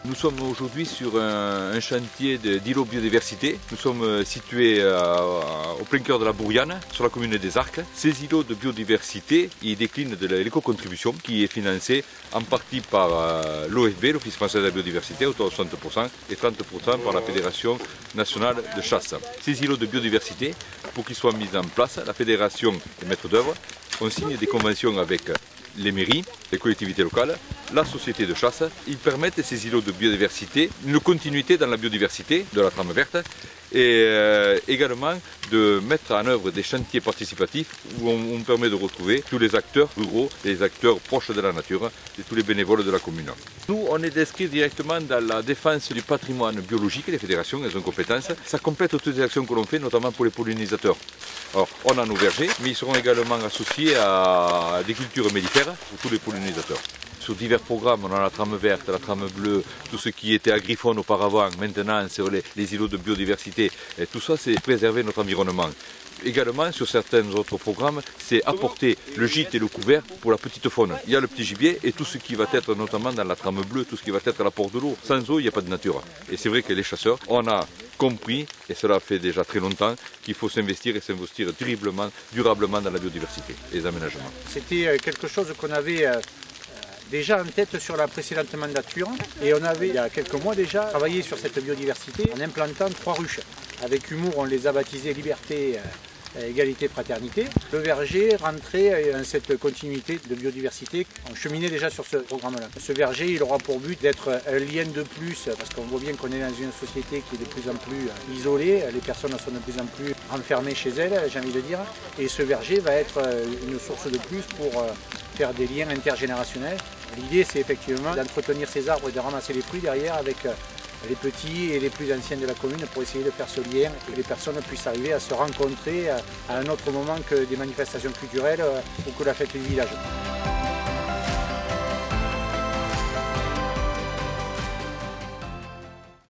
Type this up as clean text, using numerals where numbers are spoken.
Nous sommes aujourd'hui sur un chantier d'îlot biodiversité. Nous sommes situés au plein cœur de la Bouriane, sur la commune des Arcs. Ces îlots de biodiversité, ils déclinent de l'éco-contribution qui est financée en partie par l'OFB, l'Office français de la biodiversité, autour de 60%, et 30% par la Fédération nationale de chasse. Ces îlots de biodiversité, pour qu'ils soient mis en place, la Fédération est maître d'œuvre. On signe des conventions avec les mairies, les collectivités locales, la société de chasse. Ils permettent ces îlots de biodiversité, une continuité dans la biodiversité de la trame verte et également de mettre en œuvre des chantiers participatifs où on permet de retrouver tous les acteurs ruraux, les acteurs proches de la nature et tous les bénévoles de la commune. Nous, on est inscrits directement dans la défense du patrimoine biologique. Les fédérations, elles ont compétence. Ça complète toutes les actions que l'on fait, notamment pour les pollinisateurs. Alors, on a nos vergers, mais ils seront également associés à des cultures mellifères pour tous les pollinisateurs. Sur divers programmes, on a la trame verte, la trame bleue, tout ce qui était agrifaune auparavant, maintenant sur les îlots de biodiversité. Et tout ça, c'est préserver notre environnement. Également, sur certains autres programmes, c'est apporter le gîte et le couvert pour la petite faune. Il y a le petit gibier et tout ce qui va être notamment dans la trame bleue, tout ce qui va être à l'apport de l'eau. Sans eau, il n'y a pas de nature. Et c'est vrai que les chasseurs, on a compris, et cela fait déjà très longtemps, qu'il faut s'investir et s'investir durablement dans la biodiversité et les aménagements. C'était quelque chose qu'on avait déjà en tête sur la précédente mandature et on avait il y a quelques mois déjà travaillé sur cette biodiversité en implantant 3 ruches. Avec humour, on les a baptisées Liberté, Égalité, Fraternité. Le verger rentrait dans cette continuité de biodiversité. On cheminait déjà sur ce programme-là. Ce verger, il aura pour but d'être un lien de plus, parce qu'on voit bien qu'on est dans une société qui est de plus en plus isolée. Les personnes sont de plus en plus renfermées chez elles, j'ai envie de dire. Et ce verger va être une source de plus pour faire des liens intergénérationnels. L'idée, c'est effectivement d'entretenir ces arbres et de ramasser les fruits derrière avec les petits et les plus anciens de la commune pour essayer de faire ce lien et que les personnes puissent arriver à se rencontrer à un autre moment que des manifestations culturelles ou que la fête du village.